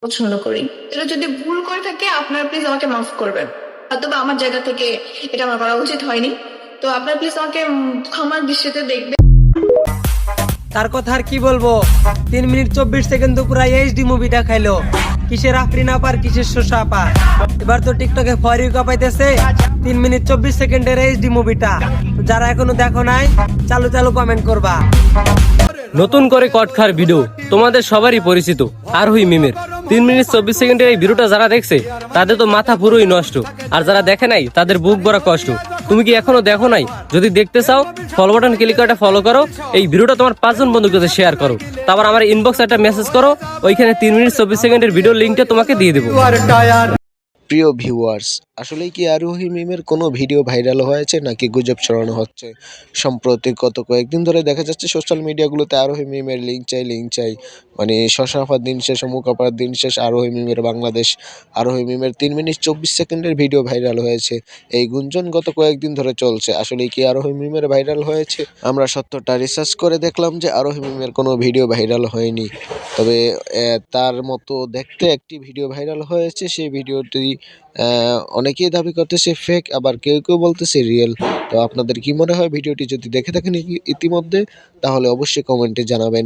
পছন্দ করি। এটা যদি ভুল করে থাকে আপনার প্লিজ আমাকে মাফ করবেন, অথবা আমার জায়গা থেকে এটা আমার করা উচিত হয়নি। তো আপনার প্লিজ আমাকে ক্ষমার দৃষ্টিতে দেখবেন। তার কথা আর কি বলবো, 3 মিনিট 24 সেকেন্ড তো পুরা এইচডি মুভিটা খাইলো। কিসের আফরিন আপার কিসের শোষা আপা, এবার তো টিকটকে ফর ইউ কাপাইতেছে 3 মিনিট 24 সেকেন্ডের এইচডি মুভিটা। যারা এখনো দেখো নাই চালু চালু কমেন্ট করবা। নতুন করে কটখার ভিডিও তোমাদের সবারই পরিচিত আরোহী মিমের 3 মিনিট 24 সেকেন্ডের এই ভিডিওটা যারা দেখছে তাদের তো মাথা পুরোই নষ্ট, আর যারা দেখে নাই তাদের বুক ভরা কষ্ট। তুমি কি এখনো দেখো নাই? যদি দেখতে চাও ফলো বাটন ক্লিক করে ফলো করো, এই ভিডিওটা তোমার 5 জন বন্ধুর কাছে শেয়ার করো, তারপর আমার ইনবক্স একটা মেসেজ করো, ওইখানে 3 মিনিট 24 সেকেন্ডের ভিডিও লিঙ্কটা তোমাকে দিয়ে দেবো। প্রিয় ভিউয়ার্স, আসলেই কি আরোহী মিমের কোনো ভিডিও ভাইরাল হয়েছে নাকি গুজব ছড়ানো হচ্ছে? সম্প্রতি গত কয়েকদিন ধরে দেখা যাচ্ছে সোশ্যাল মিডিয়াগুলোতে আরোহী মিমের লিঙ্ক চাই, মানে শশা আপার দিন শেষ, অমুক আপার দিন শেষ, আরোহী মিমের বাংলাদেশ। আরোহী মিমের 3 মিনিট 24 সেকেন্ডের ভিডিও ভাইরাল হয়েছে, এই গুঞ্জন গত কয়েকদিন ধরে চলছে। আসলেই কি আরোহী মিমের ভাইরাল হয়েছে? আমরা সত্যটা রিসার্চ করে দেখলাম যে আরোহী মিমের কোনো ভিডিও ভাইরাল হয়নি। তবে তার মতো দেখতে একটি ভিডিও ভাইরাল হয়েছে, সেই ভিডিওটি অনেকেই দাবি করতেছে ফেক, আবার কেউ কেউ বলতেছে রিয়েল। তো আপনাদের কি মনে হয়? ভিডিওটি যদি দেখে থাকেন ইতিমধ্যে, তাহলে অবশ্যই কমেন্টে জানাবেন।